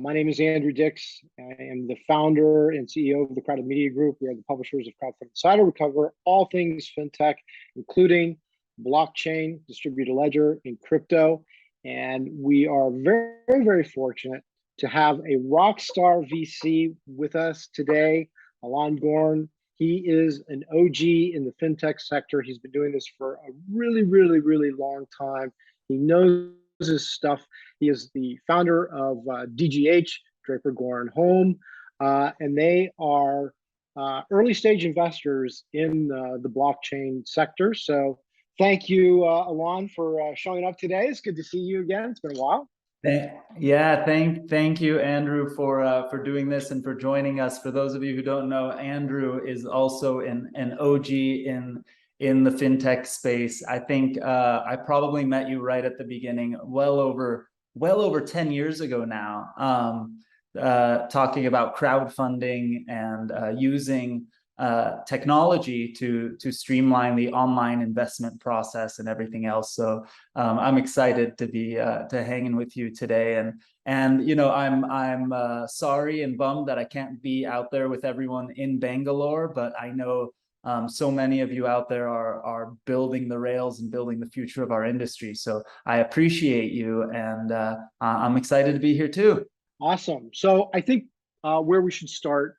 My name is Andrew Dix. I am the founder and CEO of the Crowded Media Group. We are the publishers of Crowdfund Insider. We cover all things fintech, including blockchain, distributed ledger, and crypto. And we are very, very fortunate to have a rock star VC with us today, Alon Goren. He is an OG in the fintech sector. He's been doing this for a really, really, really long time. He knows his stuff. He is the founder of DGH, Draper Goren Home, and they are early stage investors in the blockchain sector. So thank you, Alon, for showing up today. It's good to see you again. It's been a while. Yeah, thank you, Andrew, for doing this and for joining us. For those of you who don't know, Andrew is also an OG in the fintech space. I think I probably met you right at the beginning, well over 10 years ago now, talking about crowdfunding and using technology to streamline the online investment process and everything else. So I'm excited to be hanging with you today. And you know, I'm sorry and bummed that I can't be out there with everyone in Bangalore, but I know so many of you out there are building the rails and building the future of our industry. So I appreciate you, and I'm excited to be here too. Awesome. So I think where we should start,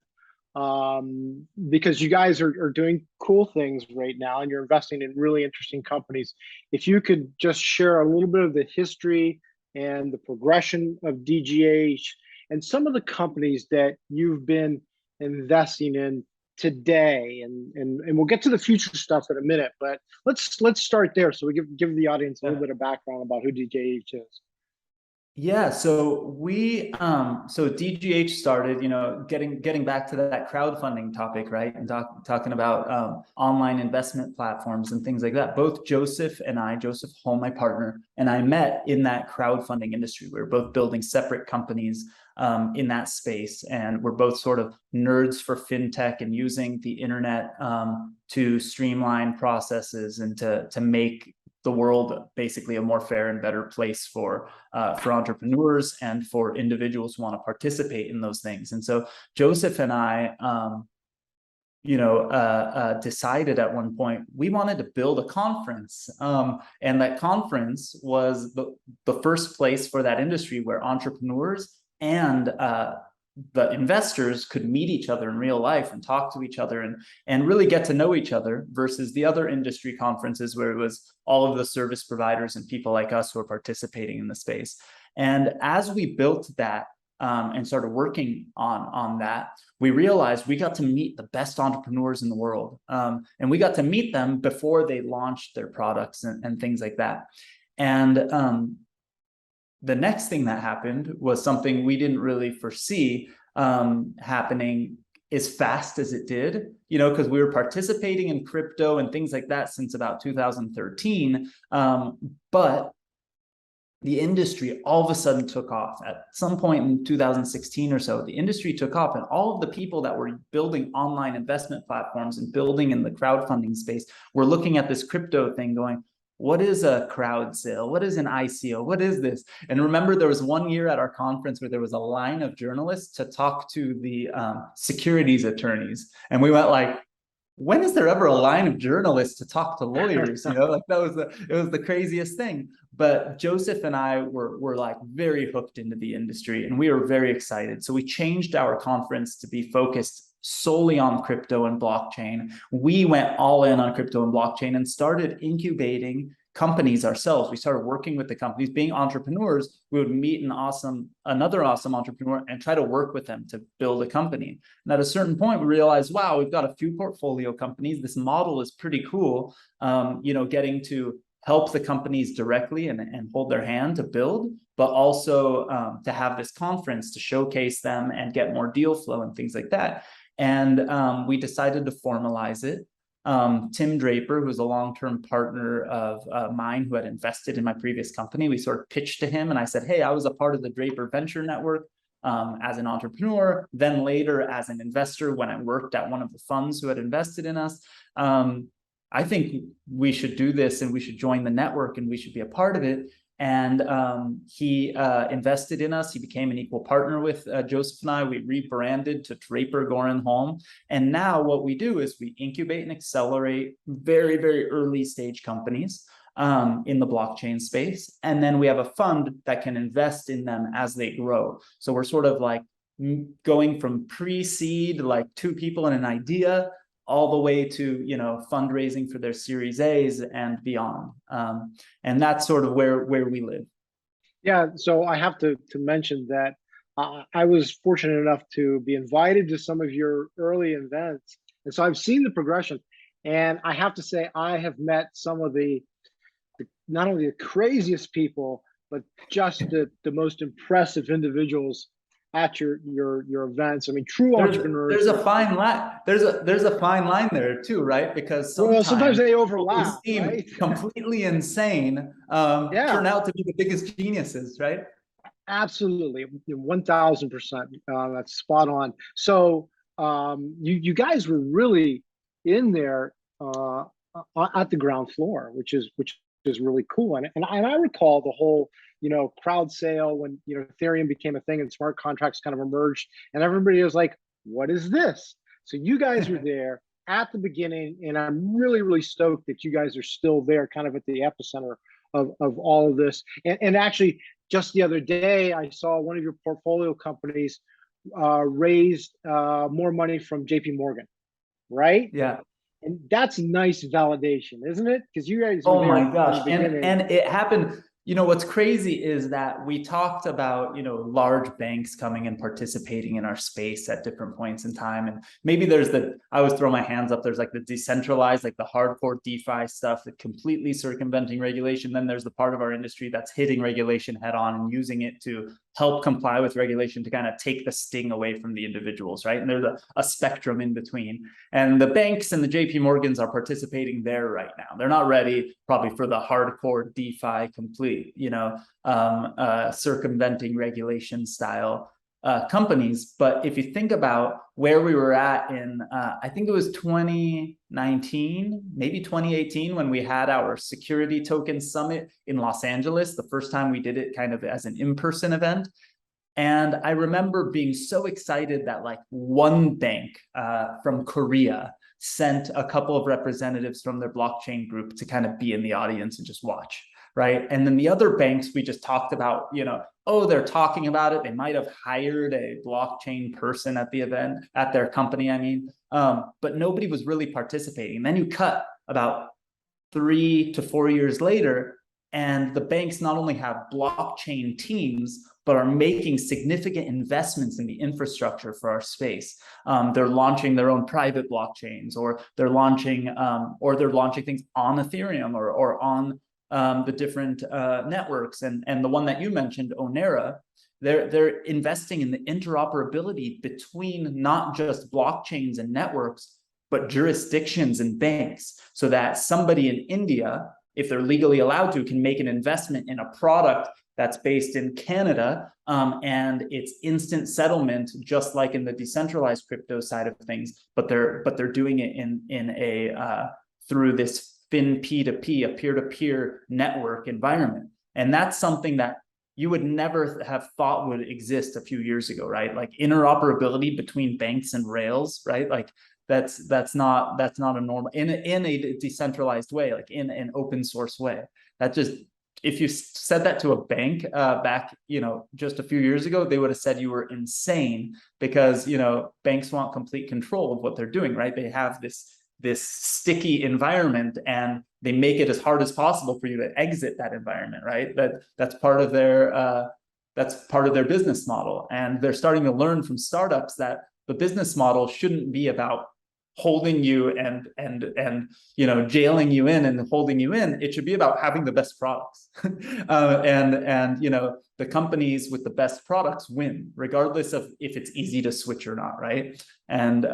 because you guys are doing cool things right now and you're investing in really interesting companies. If you could just share a little bit of the history and the progression of DGH and some of the companies that you've been investing in today, and we'll get to the future stuff in a minute, but let's start there so we give the audience a little bit of background about who DGH is. Yeah, so so DGH started, you know, getting back to that crowdfunding topic, right? And talking about online investment platforms and things like that. Both Joseph Holm, my partner, and I met in that crowdfunding industry. We were both building separate companies in that space, and we're both sort of nerds for fintech and using the internet to streamline processes and to make the world basically a more fair and better place for entrepreneurs and for individuals who want to participate in those things. And so Joseph and I, decided at one point we wanted to build a conference, and that conference was the first place for that industry where entrepreneurs and the investors could meet each other in real life and talk to each other and really get to know each other, versus the other industry conferences where it was all of the service providers and people like us who are participating in the space. And as we built that and started working on that, we realized we got to meet the best entrepreneurs in the world. And we got to meet them before they launched their products and things like that. And the next thing that happened was something we didn't really foresee happening as fast as it did, you know, because we were participating in crypto and things like that since about 2013. But the industry all of a sudden took off. At some point in 2016 or so, the industry took off, and all of the people that were building online investment platforms and building in the crowdfunding space were looking at this crypto thing going, what is a crowd sale? What is an ICO? What is this? And remember, there was one year at our conference where there was a line of journalists to talk to the securities attorneys. And we went like, when is there ever a line of journalists to talk to lawyers? You know, like it was the craziest thing. But Joseph and I were like very hooked into the industry, and we were very excited. So we changed our conference to be focused solely on crypto and blockchain. We went all in on crypto and blockchain and started incubating companies ourselves. We started working with the companies. Being entrepreneurs, we would meet another awesome entrepreneur and try to work with them to build a company. And at a certain point, we realized, wow, we've got a few portfolio companies. This model is pretty cool. Getting to help the companies directly and hold their hand to build, but also to have this conference to showcase them and get more deal flow and things like that. And we decided to formalize it. Tim Draper, who's a long-term partner of mine who had invested in my previous company, we sort of pitched to him, and I said, hey, I was a part of the Draper Venture Network as an entrepreneur, then later as an investor when I worked at one of the funds who had invested in us. I think we should do this and we should join the network and we should be a part of it. And he invested in us. He became an equal partner with Joseph and I. We rebranded to Draper Goren Home. And now what we do is we incubate and accelerate very, very early stage companies in the blockchain space. And then we have a fund that can invest in them as they grow. So we're sort of like going from pre-seed, like 2 people and an idea, all the way to, you know, fundraising for their Series A's and beyond. And that's sort of where we live. Yeah, so I have to mention that I was fortunate enough to be invited to some of your early events. And so I've seen the progression. And I have to say, I have met some of the not only the craziest people, but just the most impressive individuals at your events. I mean, true entrepreneurs. There's a fine line. There's a fine line there too, right? Because sometimes they people overlap, who seem right? completely insane Yeah, turn out to be the biggest geniuses, right? absolutely, 1000%. That's spot on. So you guys were really in there at the ground floor, which is really cool. And I recall the whole, you know, crowd sale when, you know, Ethereum became a thing and smart contracts kind of emerged, and everybody was like, "What is this?" So you guys were there at the beginning, and I'm really, really stoked that you guys are still there, kind of at the epicenter of all of this. And actually, just the other day, I saw one of your portfolio companies raised more money from JP Morgan, right? Yeah. And that's nice validation, isn't it? Because you guys were Oh there my from gosh. the beginning. And it happened, you know, what's crazy is that we talked about, you know, large banks coming and participating in our space at different points in time. And maybe there's I always throw my hands up, there's like the decentralized, like the hardcore DeFi stuff that completely circumventing regulation. Then there's the part of our industry that's hitting regulation head on and using it to help comply with regulation to kind of take the sting away from the individuals, right? And there's a spectrum in between. And the banks and the JP Morgans are participating there right now. They're not ready probably for the hardcore DeFi complete, you know, circumventing regulation style companies. But if you think about where we were at in, I think it was 2019, maybe 2018, when we had our security token summit in Los Angeles, the first time we did it kind of as an in-person event. And I remember being so excited that like one bank from Korea sent a couple of representatives from their blockchain group to kind of be in the audience and just watch, right? And then the other banks, we just talked about, you know, oh, they're talking about it. They might have hired a blockchain person at the event, at their company, I mean, but nobody was really participating. And then you cut about 3 to 4 years later, and the banks not only have blockchain teams, but are making significant investments in the infrastructure for our space. They're launching their own private blockchains, or they're launching things on Ethereum or on the different networks. And the one that you mentioned, Onera, they're investing in the interoperability between not just blockchains and networks, but jurisdictions and banks, so that somebody in India, if they're legally allowed to, can make an investment in a product that's based in Canada, and it's instant settlement, just like in the decentralized crypto side of things. But they're doing it in a through this P2P, a peer-to-peer network environment, and that's something that you would never have thought would exist a few years ago, right? Like interoperability between banks and rails, right? Like that's not a normal in a decentralized way, like in an open source way. That just, if you said that to a bank back, you know, just a few years ago, they would have said you were insane, because, you know, banks want complete control of what they're doing, right? They have this sticky environment, and they make it as hard as possible for you to exit that environment, right? That's part of their business model. And they're starting to learn from startups that the business model shouldn't be about holding you and you know, jailing you in and holding you in. It should be about having the best products. And you know, the companies with the best products win, regardless of if it's easy to switch or not, right? And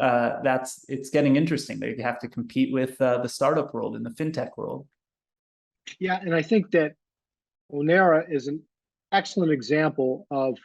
it's getting interesting. They have to compete with the startup world and the fintech world. Yeah, and I think that Onera is an excellent example of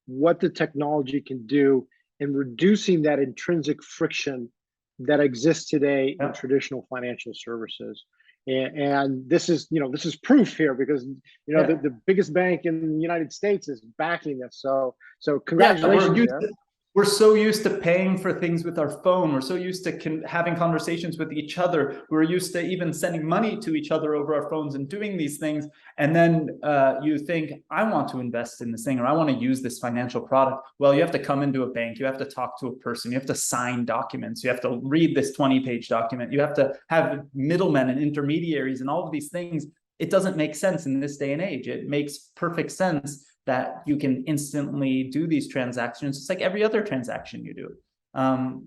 what the technology can do in reducing that intrinsic friction that exists today in traditional financial services. And this is, this is proof here, because the biggest bank in the United States is backing this. So Yeah, congratulations there. We're so used to paying for things with our phone. We're so used to having conversations with each other. We're used to even sending money to each other over our phones and doing these things. And then you think, I want to invest in this thing, or I want to use this financial product. Well, you have to come into a bank. You have to talk to a person. You have to sign documents. You have to read this 20-page document. You have to have middlemen and intermediaries and all of these things. It doesn't make sense in this day and age. It makes perfect sense that you can instantly do these transactions. It's like every other transaction you do.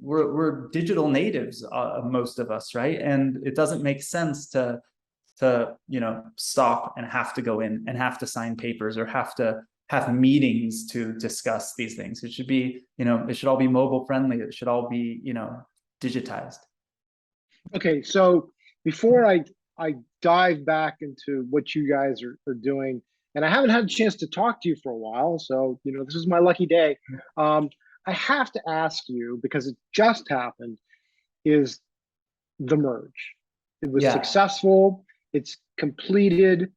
We're digital natives, most of us, right? And it doesn't make sense to stop and have to go in and have to sign papers or have to have meetings to discuss these things. It should be, it should all be mobile friendly. It should all be, digitized. Okay, so before I dive back into what you guys are doing, and I haven't had a chance to talk to you for a while, so this is my lucky day. I have to ask you, because it just happened, is the merge. It was successful. It's completed.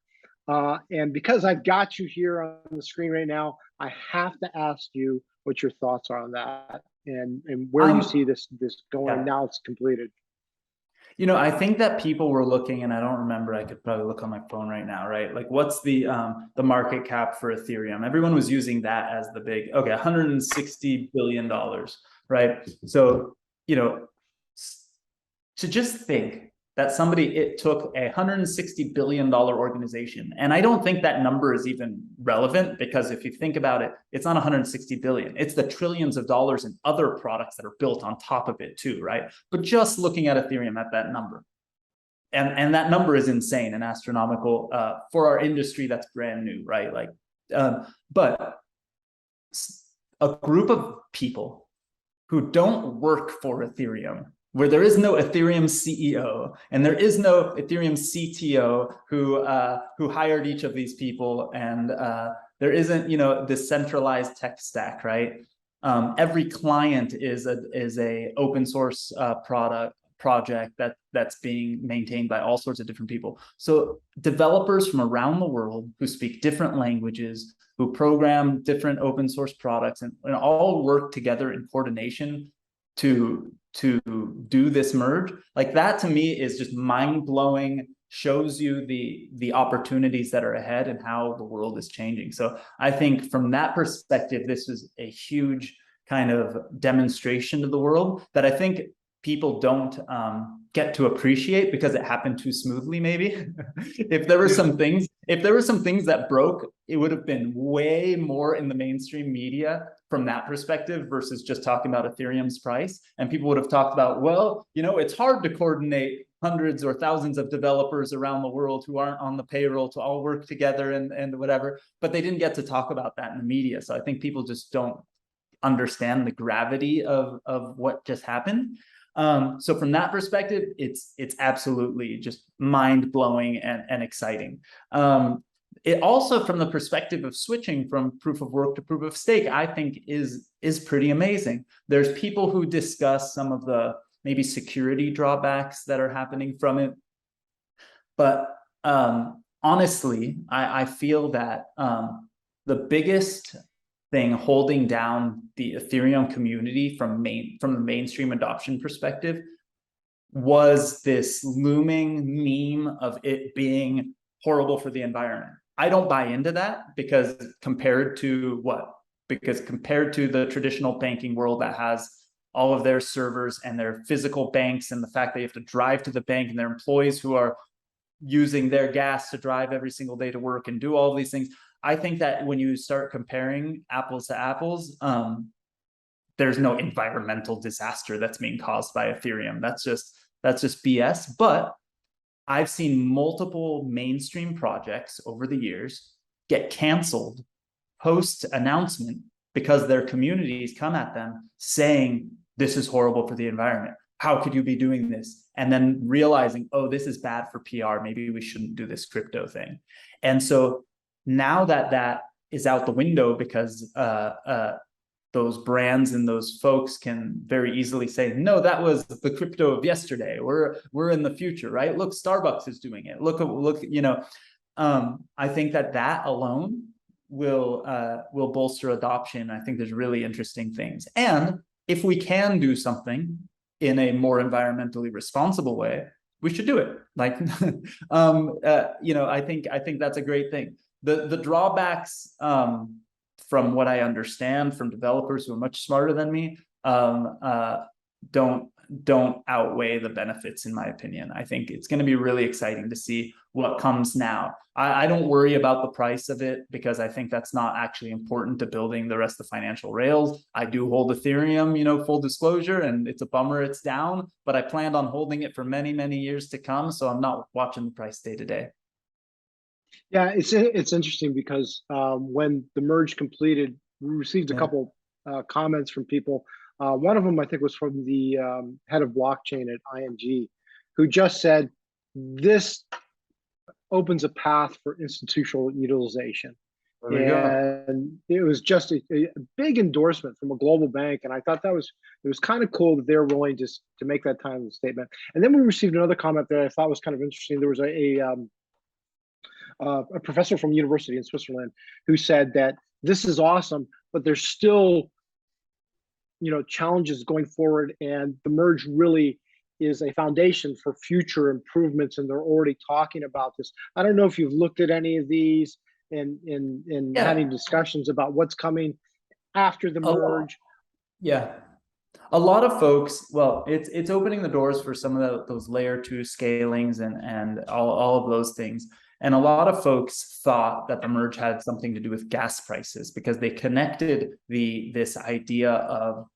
And because I've got you here on the screen right now, I have to ask you what your thoughts are on that, and where you see this going now it's completed. I think that people were looking, and I don't remember, I could probably look on my phone right now, right? Like, what's the market cap for Ethereum? Everyone was using that as the big, okay, $160 billion, right? So, to just think that it took a $160 billion organization. And I don't think that number is even relevant, because if you think about it, it's not 160 billion. It's the trillions of dollars in other products that are built on top of it too, right? But just looking at Ethereum at that number, and that number is insane and astronomical for our industry that's brand new, right? Like, but a group of people who don't work for Ethereum, where there is no Ethereum CEO and there is no Ethereum CTO who hired each of these people, and there isn't this centralized tech stack, right? Every client is a open source project that's being maintained by all sorts of different people. So developers from around the world who speak different languages, who program different open source products, and all work together in coordination to do this merge, like that to me is just mind-blowing, shows you the opportunities that are ahead and how the world is changing. So I think from that perspective, this was a huge kind of demonstration to the world that I think people don't get to appreciate because it happened too smoothly, maybe. If there were some things that broke, it would have been way more in the mainstream media from that perspective versus just talking about Ethereum's price. And people would have talked about, well, it's hard to coordinate hundreds or thousands of developers around the world who aren't on the payroll to all work together and whatever, but they didn't get to talk about that in the media. So I think people just don't understand the gravity of what just happened. So from that perspective, it's absolutely just mind-blowing and exciting. It also, from the perspective of switching from proof of work to proof of stake, I think is pretty amazing. There's people who discuss some of the maybe security drawbacks that are happening from it. But honestly, I feel that the biggest thing holding down the Ethereum community from the mainstream adoption perspective was this looming meme of it being horrible for the environment. I don't buy into that, because compared to the traditional banking world that has all of their servers and their physical banks, and the fact that you have to drive to the bank, and their employees who are using their gas to drive every single day to work and do all of these things, I think that when you start comparing apples to apples, there's no environmental disaster that's being caused by Ethereum. That's just BS. But I've seen multiple mainstream projects over the years get canceled post announcement because their communities come at them saying, this is horrible for the environment. How could you be doing this? And then realizing, oh, this is bad for PR. Maybe we shouldn't do this crypto thing. And so now that is out the window, because those brands and those folks can very easily say, no, that was the crypto of yesterday. We're in the future, right? Look, Starbucks is doing it. Look, you know, I think that alone will bolster adoption. I think there's really interesting things. And if we can do something in a more environmentally responsible way, we should do it. Like, you know, I think that's a great thing. The drawbacks, from what I understand from developers who are much smarter than me, don't outweigh the benefits, in my opinion. I think it's going to be really exciting to see what comes now. I don't worry about the price of it because I think that's not actually important to building the rest of the financial rails. I do hold Ethereum, you know, full disclosure, and it's a bummer it's down, but I planned on holding it for many, many years to come. So I'm not watching the price day to day. Yeah, it's interesting because when the merge completed, we received a couple comments from people. One of them, I think, was from the head of blockchain at ING, who just said, this opens a path for institutional utilization. And it was just a big endorsement from a global bank. And I thought it was kind of cool that they're willing to make that kind of statement. And then we received another comment that I thought was kind of interesting. There was a professor from university in Switzerland who said that this is awesome, but there's still, you know, challenges going forward, and the merge really is a foundation for future improvements, and they're already talking about this. I don't know if you've looked at any of these and having discussions about what's coming after the merge. Yeah. A lot of folks, well, it's opening the doors for some of those layer 2 scalings and all of those things. And a lot of folks thought that the merge had something to do with gas prices because they connected this idea of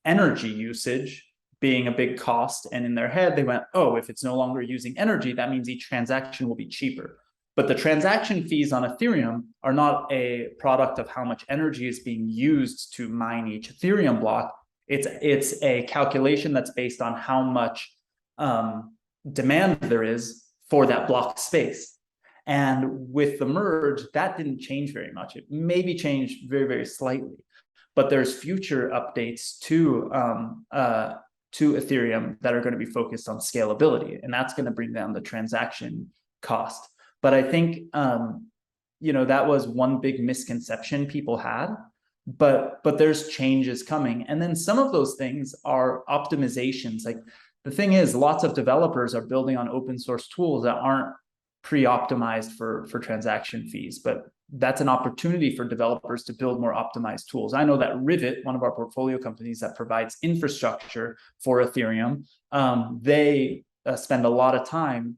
energy usage being a big cost. And in their head, they went, oh, if it's no longer using energy, that means each transaction will be cheaper. But the transaction fees on Ethereum are not a product of how much energy is being used to mine each Ethereum block. It's a calculation that's based on how much demand there is for that block space. And with the merge, that didn't change very much. It maybe changed very, very slightly. But there's future updates to Ethereum that are going to be focused on scalability, and that's going to bring down the transaction cost. But I think, you know, that was one big misconception people had, but there's changes coming. And then some of those things are optimizations. Like the thing is, lots of developers are building on open source tools that aren't pre-optimized for transaction fees, but that's an opportunity for developers to build more optimized tools. I know that Rivet, one of our portfolio companies that provides infrastructure for Ethereum, they spend a lot of time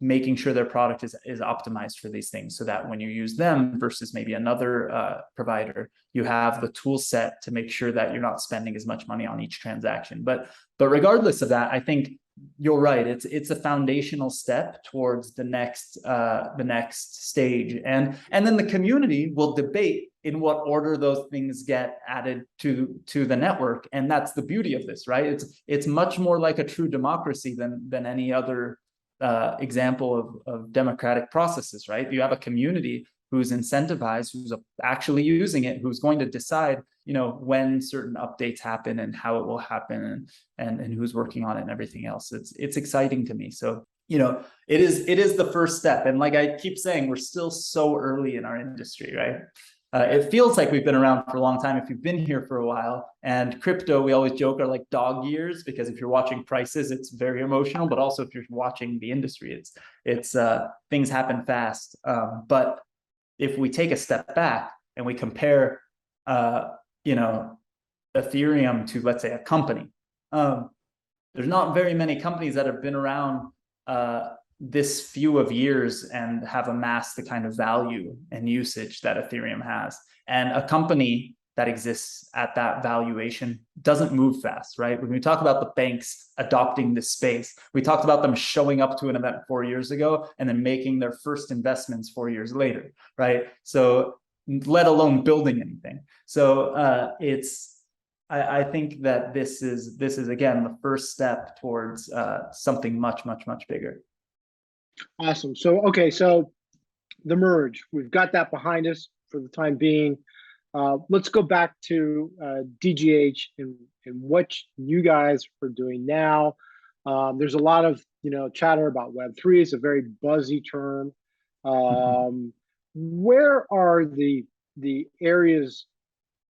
making sure their product is optimized for these things, so that when you use them versus maybe another provider, you have the tool set to make sure that you're not spending as much money on each transaction. But regardless of that, I think you're right. It's a foundational step towards the next stage, and then the community will debate in what order those things get added to the network, and that's the beauty of this, right? It's much more like a true democracy than any other example of democratic processes, right? You have a community who's incentivized, who's actually using it, who's going to decide, you know, when certain updates happen and how it will happen, and who's working on it and everything else. It's exciting to me. So, you know, it is the first step. And like I keep saying, we're still so early in our industry, right? It feels like we've been around for a long time if you've been here for a while. And crypto, we always joke, are like dog years, because if you're watching prices, it's very emotional. But also if you're watching the industry, it's things happen fast. But if we take a step back and we compare, you know, Ethereum to, let's say, a company, there's not very many companies that have been around this few of years and have amassed the kind of value and usage that Ethereum has. And a company that exists at that valuation doesn't move fast, right? When we talk about the banks adopting this space, we talked about them showing up to an event 4 years ago and then making their first investments 4 years later, right? So let alone building anything. So I think that this is again the first step towards something much, much, much bigger. Awesome. So, okay, so the merge, we've got that behind us for the time being. Let's go back to DGH and what you guys are doing now. There's a lot of chatter about Web3. It's a very buzzy term. Where are the areas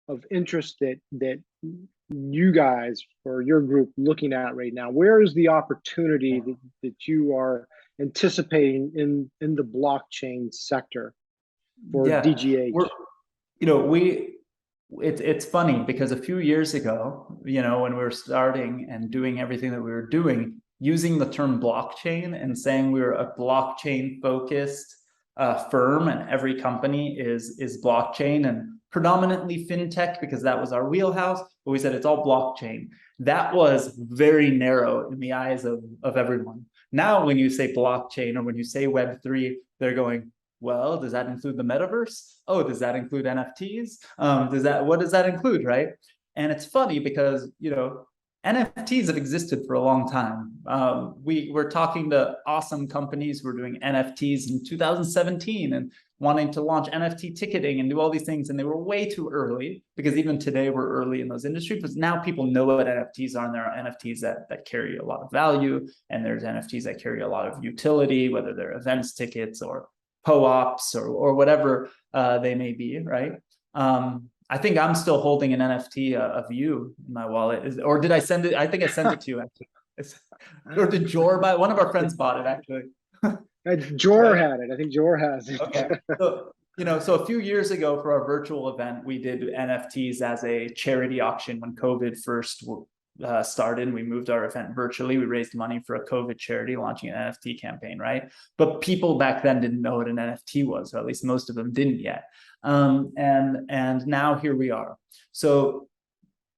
of interest that you guys or your group looking at right now? Where is the opportunity that you are anticipating in the blockchain sector for Yeah, DGH? it's funny because a few years ago, when we were starting and doing everything that we were doing, using the term blockchain and saying we were a blockchain focused firm and every company is blockchain and predominantly fintech because that was our wheelhouse, but we said it's all blockchain. That was very narrow in the eyes of everyone. Now, when you say blockchain or when you say Web3, they're going, well, does that include the metaverse? Oh, does that include NFTs? What does that include, right? And it's funny because, NFTs have existed for a long time. We were talking to awesome companies who were doing NFTs in 2017 and wanting to launch NFT ticketing and do all these things. And they were way too early because even today we're early in those industries. But now people know what NFTs are, and there are NFTs that carry a lot of value. And there's NFTs that carry a lot of utility, whether they're events tickets or co-ops or whatever they may be, right? I think I'm still holding an NFT of you in my wallet. Or did I send it? I think I sent it to you actually. Or did Jor buy? One of our friends bought it actually. Jor had it. I think Jor has it. Okay. So a few years ago for our virtual event, we did NFTs as a charity auction when COVID first started. We moved our event virtually. We raised money for a COVID charity launching an NFT campaign, right? But people back then didn't know what an NFT was, or at least most of them didn't yet. And now here we are. So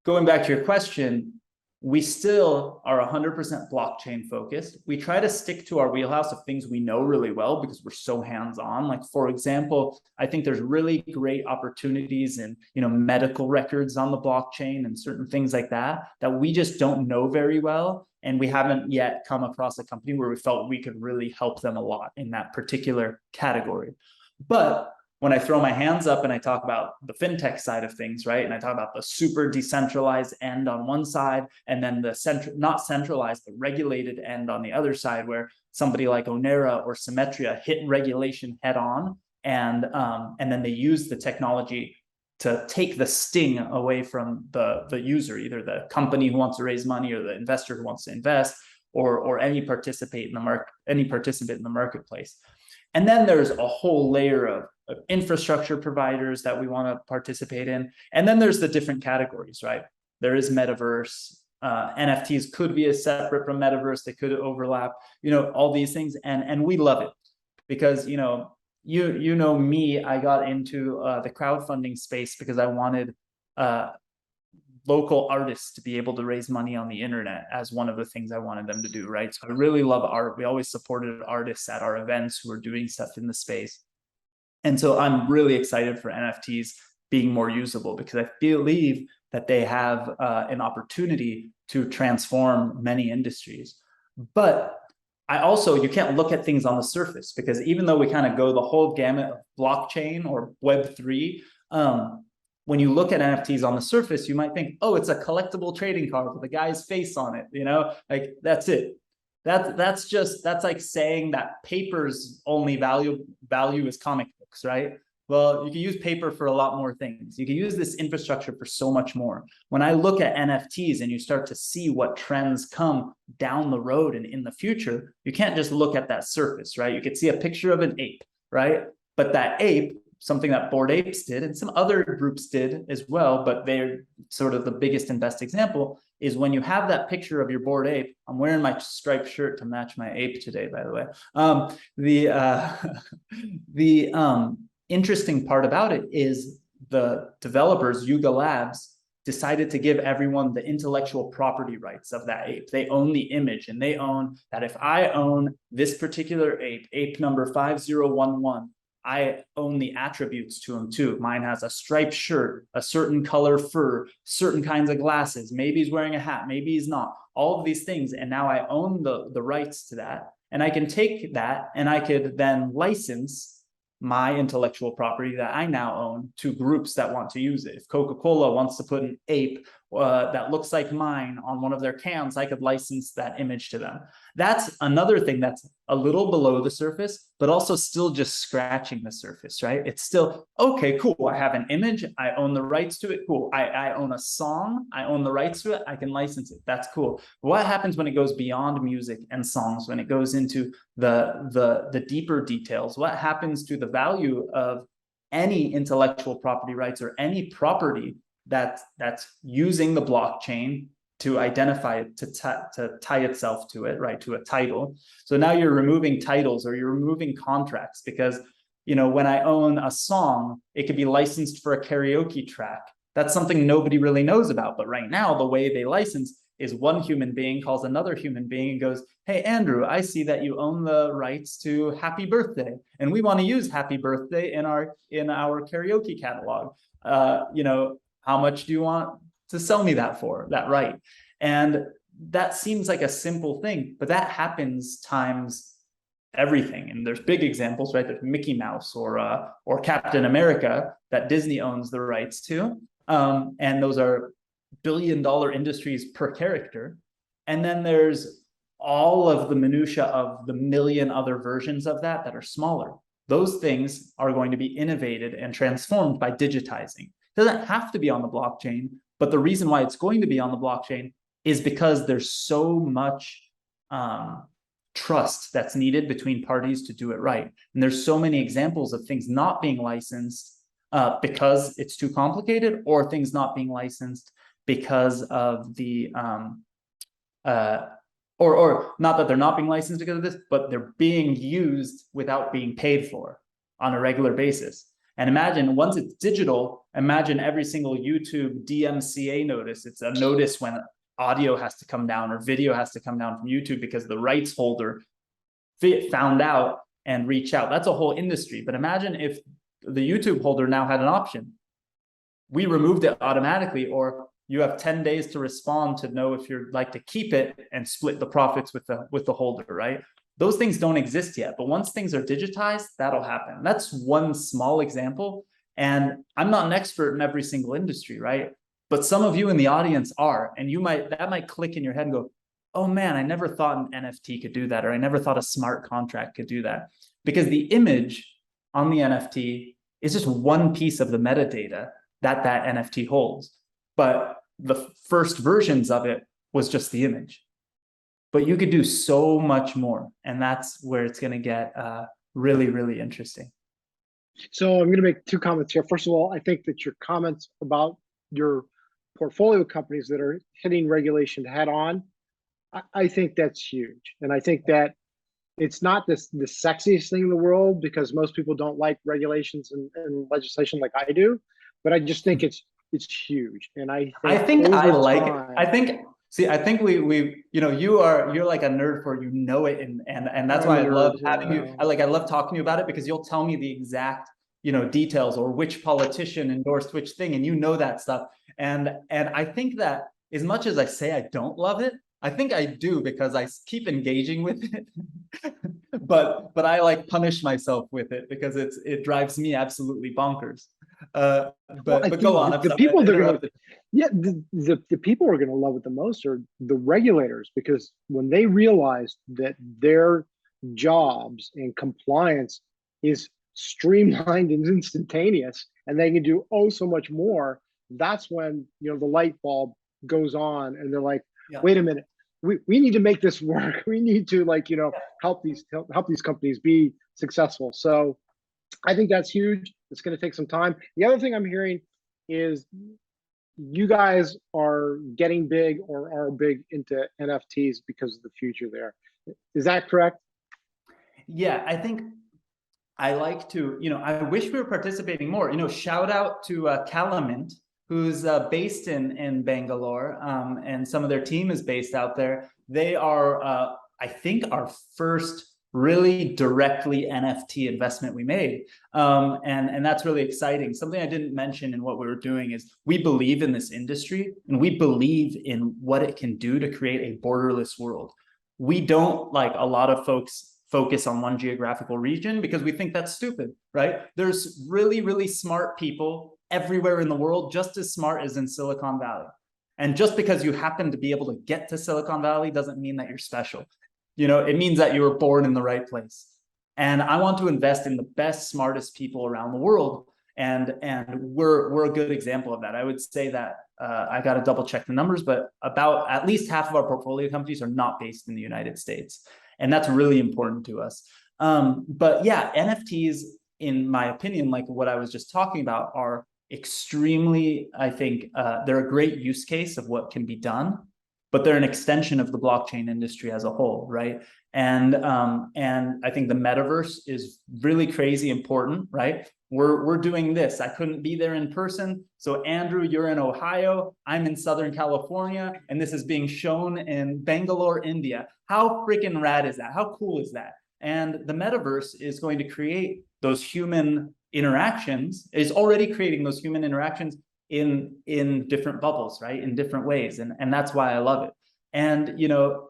going back to your question, we still are 100% blockchain focused. We try to stick to our wheelhouse of things we know really well because we're so hands-on. Like, for example, I think there's really great opportunities in, medical records on the blockchain and certain things like that we just don't know very well. And we haven't yet come across a company where we felt we could really help them a lot in that particular category. But when I throw my hands up and I talk about the fintech side of things, right? And I talk about the super decentralized end on one side, and then the not centralized, but regulated end on the other side, where somebody like Onera or Symmetria hit regulation head on, and then they use the technology to take the sting away from the user, either the company who wants to raise money or the investor who wants to invest, or any participant in the marketplace. And then there's a whole layer of infrastructure providers that we want to participate in. And then there's the different categories, right? There is metaverse. NFTs could be separate from metaverse. They could overlap, all these things. And we love it because, me, I got into the crowdfunding space because I wanted local artists to be able to raise money on the internet as one of the things I wanted them to do, right? So I really love art. We always supported artists at our events who are doing stuff in the space. And so I'm really excited for NFTs being more usable because I believe that they have an opportunity to transform many industries. But you can't look at things on the surface because even though we kind of go the whole gamut of blockchain or Web3, when you look at NFTs on the surface, you might think, oh, it's a collectible trading card with a guy's face on it, like that's it. That's like saying that paper's only value is comic books, right? Well, you can use paper for a lot more things. You can use this infrastructure for so much more. When I look at NFTs and you start to see what trends come down the road and in the future, you can't just look at that surface, right? You could see a picture of an ape, right? But that ape, something that Bored Apes did and some other groups did as well, but they're sort of the biggest and best example, is when you have that picture of your Bored Ape. I'm wearing my striped shirt to match my ape today, by the way. The interesting part about it is the developers, Yuga Labs, decided to give everyone the intellectual property rights of that ape. They own the image, and they own that if I own this particular ape number 5011, I own the attributes to him too. Mine has a striped shirt, a certain color fur, certain kinds of glasses. Maybe he's wearing a hat, maybe he's not. All of these things. And now I own the rights to that. And I can take that and I could then license my intellectual property that I now own to groups that want to use it. If Coca-Cola wants to put an ape that looks like mine on one of their cans, I could license that image to them. That's another thing that's a little below the surface, but also still just scratching the surface, right? It's still, okay, cool. I have an image. I own the rights to it. Cool. I own a song. I own the rights to it. I can license it. That's cool. But what happens when it goes beyond music and songs, when it goes into the deeper details? What happens to the value of any intellectual property rights or any property that's using the blockchain to identify it, to tie itself to it, right, to a title? So now you're removing titles or you're removing contracts because, you know, when I own a song, it could be licensed for a karaoke track. That's something nobody really knows about. But right now, the way they license is one human being calls another human being and goes, hey, Andrew, I see that you own the rights to Happy Birthday, and we want to use Happy Birthday in our karaoke catalog. You know, how much do you want to sell me that for, that right? And that seems like a simple thing, but that happens times everything. And there's big examples, right? There's Mickey Mouse or Captain America that Disney owns the rights to. And those are billion-dollar industries per character. And then there's all of the minutia of the million other versions of that are smaller. Those things are going to be innovated and transformed by digitizing. It doesn't have to be on the blockchain, but the reason why it's going to be on the blockchain is because there's so much trust that's needed between parties to do it right. And there's so many examples of things not being licensed because it's too complicated, or things not being licensed because of the or not that they're not being licensed because of this, but they're being used without being paid for on a regular basis. And imagine once it's digital, imagine every single YouTube DMCA notice. It's a notice when audio has to come down or video has to come down from YouTube because the rights holder found out and reach out. That's a whole industry. But imagine if the YouTube holder now had an option. We removed it automatically, or you have 10 days to respond to know if you'd like to keep it and split the profits with the holder, right? Those things don't exist yet, but once things are digitized, that'll happen. That's one small example. And I'm not an expert in every single industry, right? But some of you in the audience are, and that might click in your head and go, oh man, I never thought an NFT could do that, or I never thought a smart contract could do that. Because the image on the NFT is just one piece of the metadata that NFT holds. But the first versions of it was just the image. But you could do so much more. And that's where it's going to get really, really interesting. So I'm going to make two comments here. First of all, I think that your comments about your portfolio companies that are hitting regulation head on, I think that's huge. And I think that it's not the sexiest thing in the world, because most people don't like regulations and legislation like I do. But I just think it's huge. And I think I like it. I think we you're like a nerd for, it, and that's why I love having you. I love talking to you about it, because you'll tell me the exact details, or which politician endorsed which thing, and that stuff. And I think that as much as I say I don't love it, I think I do, because I keep engaging with it. but I like punish myself with it, because it drives me absolutely bonkers. But go on. The people that are gonna, the people who are going to love it the most are the regulators, because when they realize that their jobs and compliance is streamlined and instantaneous, and they can do so much more, that's when the light bulb goes on, and they're like, wait a minute, we need to make this work. We need to help these companies be successful. So I think that's huge. It's going to take some time. The other thing I'm hearing is you guys are getting big, or are big into NFTs because of the future there. Is that correct? Yeah, I think I like to, I wish we were participating more. Shout out to Calamint, who's based in Bangalore, and some of their team is based out there. They are, I think, our first really directly NFT investment we made. And that's really exciting. Something I didn't mention in what we were doing is we believe in this industry, and we believe in what it can do to create a borderless world. We don't, like a lot of folks focus on one geographical region because we think that's stupid, right? There's really, really smart people everywhere in the world, just as smart as in Silicon Valley. And just because you happen to be able to get to Silicon Valley doesn't mean that you're special. You know, it means that you were born in the right place. And I want to invest in the best, smartest people around the world. And we're a good example of that. I would say that I got to double check the numbers, but about at least half of our portfolio companies are not based in the United States. And that's really important to us. But yeah, NFTs, in my opinion, like what I was just talking about, are extremely, I think, they're a great use case of what can be done, but they're an extension of the blockchain industry as a whole, right? And I think the metaverse is really crazy important, right? We're doing this. I couldn't be there in person. So Andrew, you're in Ohio, I'm in Southern California, and this is being shown in Bangalore, India. How freaking rad is that? How cool is that? And the metaverse is going to create those human interactions, is already creating those human interactions in different bubbles, right? In different ways. And that's why I love it. And, you know,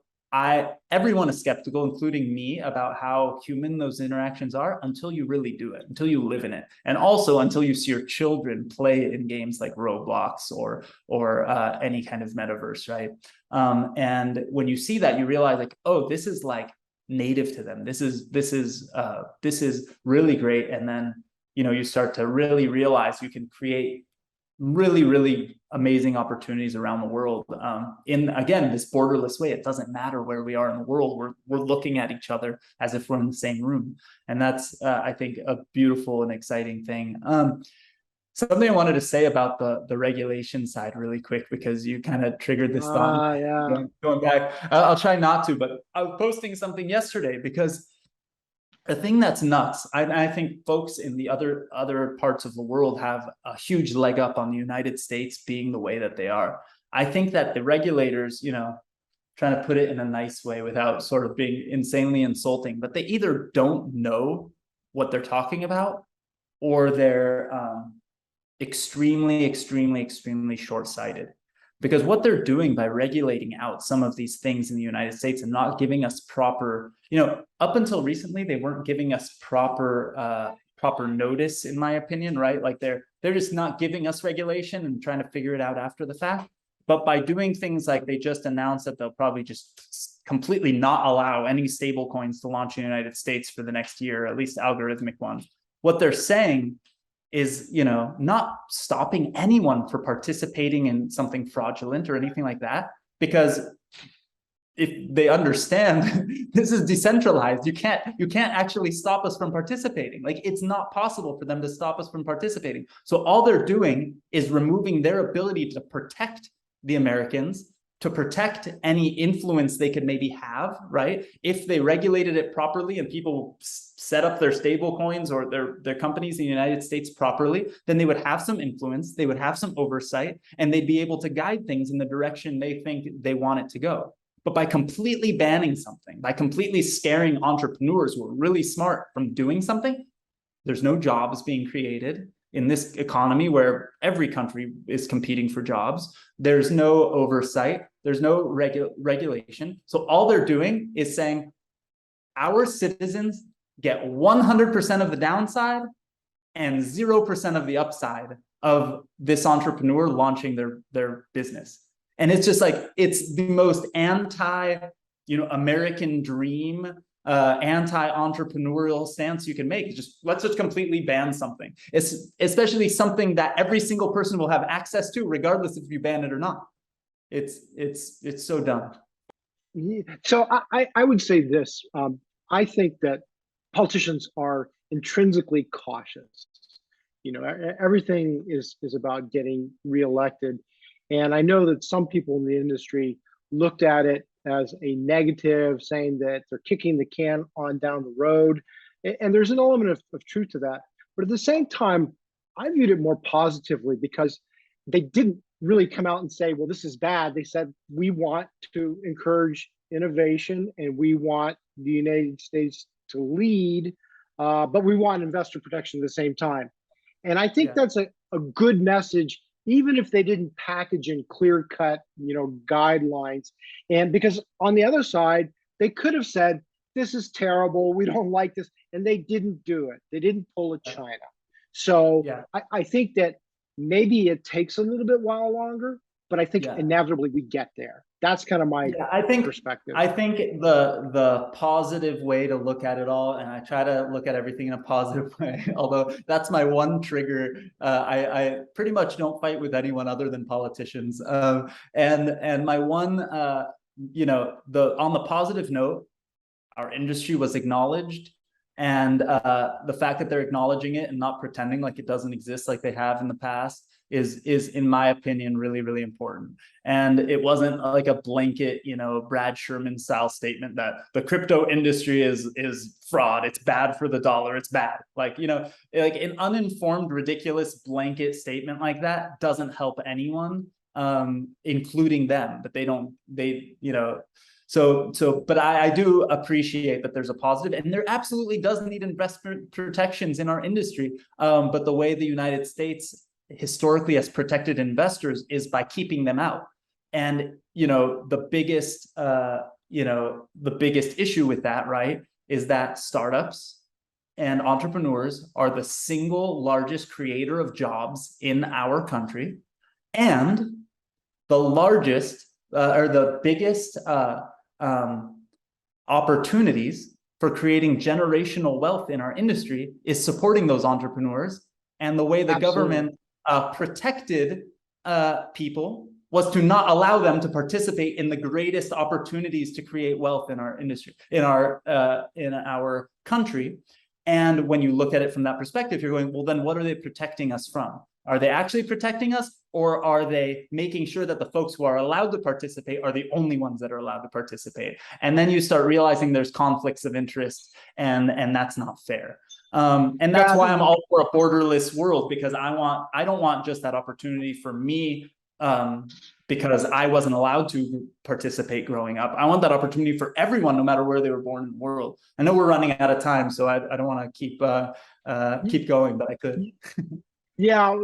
everyone is skeptical, including me, about how human those interactions are until you really do it, until you live in it. And also until you see your children play in games like Roblox or any kind of metaverse, right? And when you see that, you realize like, oh, this is like native to them. This is really great. And then, you know, you start to really realize you can create really, really amazing opportunities around the world in, again, this borderless way. It doesn't matter where we are in the world. We're looking at each other as if we're in the same room. And that's, I think, a beautiful and exciting thing. Something I wanted to say about the regulation side really quick, because you kind of triggered this thought. Yeah. Going back, I'll try not to, but I was posting something yesterday because the thing that's nuts, I think folks in the other parts of the world have a huge leg up on the United States being the way that they are. I think that the regulators, you know, trying to put it in a nice way without sort of being insanely insulting, but they either don't know what they're talking about, or they're extremely, extremely, extremely short-sighted. Because what they're doing by regulating out some of these things in the United States and not giving us proper, you know, up until recently, they weren't giving us proper notice, in my opinion, right? Like they're just not giving us regulation and trying to figure it out after the fact. But by doing things like they just announced that they'll probably just completely not allow any stable coins to launch in the United States for the next year, at least algorithmic ones. What they're saying is, you know, not stopping anyone for participating in something fraudulent or anything like that, because if they understand this is decentralized, you can't actually stop us from participating. Like, it's not possible for them to stop us from participating. So all they're doing is removing their ability to protect the Americans, to protect any influence they could maybe have, right? If they regulated it properly and people set up their stable coins or their companies in the United States properly, then they would have some influence, they would have some oversight, and they'd be able to guide things in the direction they think they want it to go. But by completely banning something, by completely scaring entrepreneurs who are really smart from doing something, there's no jobs being created in this economy where every country is competing for jobs. There's no oversight. There's no regulation. So all they're doing is saying our citizens get 100% of the downside and 0% of the upside of this entrepreneur launching their business. And it's just like, it's the most American dream, anti-entrepreneurial stance you can make. It's just, let's just completely ban something. It's especially something that every single person will have access to, regardless if you ban it or not. It's so dumb. So I would say this. I think that politicians are intrinsically cautious. You know, everything is about getting reelected. And I know that some people in the industry looked at it as a negative, saying that they're kicking the can on down the road. And there's an element of truth to that. But at the same time, I viewed it more positively, because they didn't really come out and say, well, this is bad. They said, we want to encourage innovation and we want the United States to lead, but we want investor protection at the same time. And I think that's a good message, even if they didn't package in clear-cut, guidelines. And because on the other side, they could have said, this is terrible. We don't like this. And they didn't do it. They didn't pull a China. So Yeah. I think that maybe it takes a little bit while longer, but I think Yeah. inevitably we get there. That's kind of my perspective. I think the positive way to look at it all, and I try to look at everything in a positive way, although that's my one trigger. I pretty much don't fight with anyone other than politicians. And my one, on the positive note, our industry was acknowledged, and the fact that they're acknowledging it and not pretending like it doesn't exist like they have in the past is in my opinion really important. And it wasn't like a blanket Brad Sherman style statement that the crypto industry is fraud, it's bad for the dollar, it's bad, like an uninformed ridiculous blanket statement like that doesn't help anyone, including them. But but I do appreciate that there's a positive, and there absolutely does need investment protections in our industry. But the way the United States historically has protected investors is by keeping them out. And the biggest issue with that, right, is that startups and entrepreneurs are the single largest creator of jobs in our country, and the largest or the biggest opportunities for creating generational wealth in our industry is supporting those entrepreneurs. And the way the government protected people was to not allow them to participate in the greatest opportunities to create wealth in our industry, in our country. And when you look at it from that perspective, you're going, well, then what are they protecting us from? Are they actually protecting us, or are they making sure that the folks who are allowed to participate are the only ones that are allowed to participate? And then you start realizing there's conflicts of interest, and that's not fair. And that's why I'm all for a borderless world, because I don't want just that opportunity for me, because I wasn't allowed to participate growing up. I want that opportunity for everyone, no matter where they were born in the world. I know we're running out of time, so I don't want to keep going, but I could. Yeah,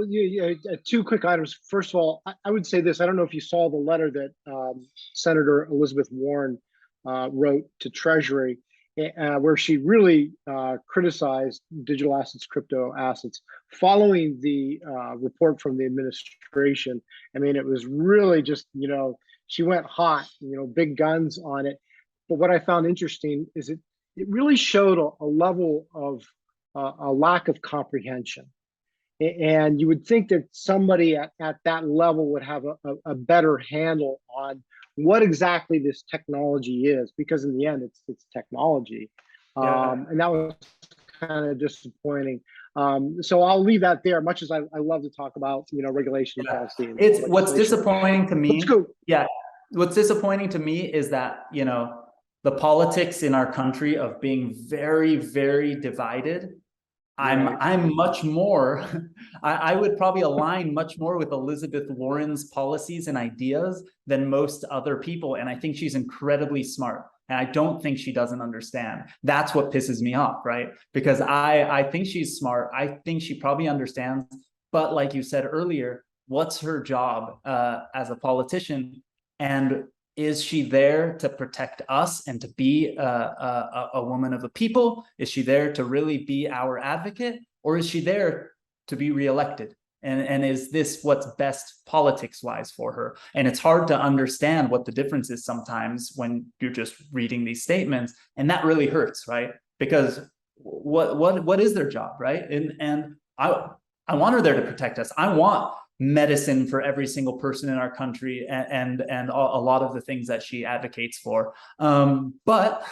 two quick items. First of all, I would say this. I don't know if you saw the letter that Senator Elizabeth Warren wrote to Treasury, where she really criticized digital assets, crypto assets, following the report from the administration. I mean, it was really just, she went hot, big guns on it. But what I found interesting is it really showed a level of a lack of comprehension. And you would think that somebody at that level would have a better handle on what exactly this technology is, because in the end, it's technology. And that was kind of disappointing. So I'll leave that there, much as I love to talk about, regulation policy. It's what's disappointing to me. Let's go. Yeah. What's disappointing to me is that, the politics in our country of being very, very divided. I'm much more, I would probably align much more with Elizabeth Warren's policies and ideas than most other people. And I think she's incredibly smart. And I don't think she doesn't understand. That's what pisses me off, right? Because I think she's smart. I think she probably understands. But like you said earlier, what's her job as a politician? And is she there to protect us and to be a woman of the people? Is she there to really be our advocate? Or is she there to be reelected? And is this what's best politics-wise for her? And it's hard to understand what the difference is sometimes when you're just reading these statements. And that really hurts, right? Because what is their job, right? And I want her there to protect us. I want medicine for every single person in our country, and a lot of the things that she advocates for. But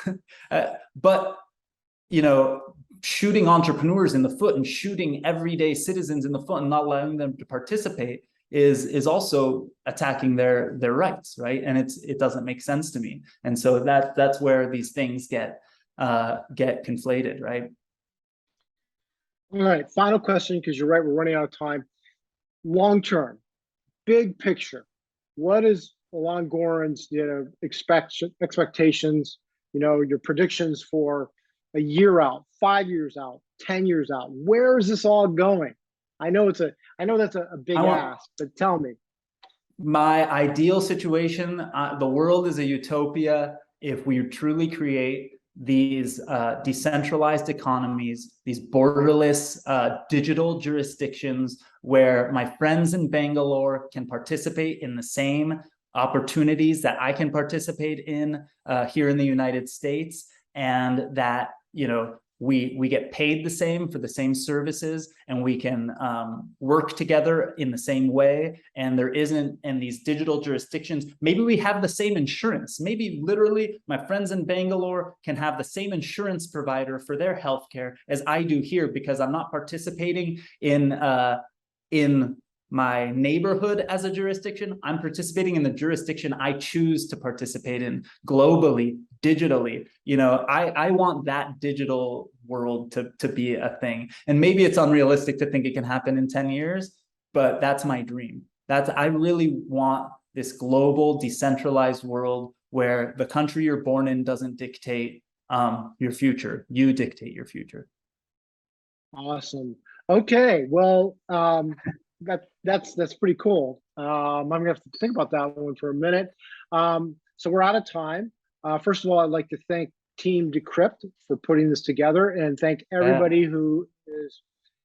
shooting entrepreneurs in the foot and shooting everyday citizens in the foot and not allowing them to participate is also attacking their rights, right? And it doesn't make sense to me. And so that's where these things get conflated, right? All right, final question, because you're right, we're running out of time. Long term, big picture, what is Alon Goren's expectations, your predictions for a year out, 5 years out, 10 years out? Where is this all going? I know that's a big ask, but tell me. My ideal situation, the world is a utopia if we truly create these decentralized economies, these borderless digital jurisdictions where my friends in Bangalore can participate in the same opportunities that I can participate in here in the United States, and that, you know, we get paid the same for the same services, and we can work together in the same way. And there isn't, in these digital jurisdictions, maybe we have the same insurance. Maybe literally my friends in Bangalore can have the same insurance provider for their healthcare as I do here, because I'm not participating in my neighborhood as a jurisdiction. I'm participating in the jurisdiction I choose to participate in globally, digitally. You know, I want that digital world to be a thing. And maybe it's unrealistic to think it can happen in 10 years, but that's my dream. I really want this global, decentralized world where the country you're born in doesn't dictate your future. You dictate your future. Awesome. Okay, well, that's pretty cool. I'm gonna have to think about that one for a minute. So we're out of time. First of all, I'd like to thank Team Decrypt for putting this together, and thank everybody who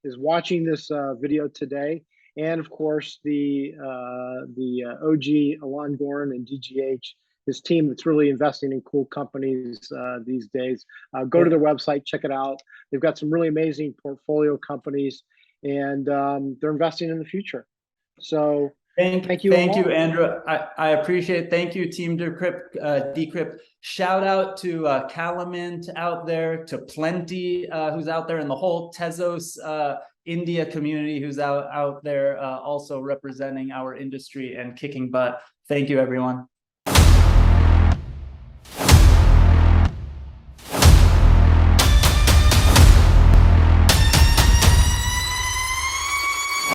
is watching this video today, and of course the OG Alon Goren and DGH, his team that's really investing in cool companies these days. Go to their website, check it out. They've got some really amazing portfolio companies, and they're investing in the future. So thank you, Andrew. I appreciate it. Thank you, Team Decrypt. Shout out to Calamint out there, to Plenty, who's out there, and the whole Tezos India community who's out there also representing our industry and kicking butt. Thank you, everyone.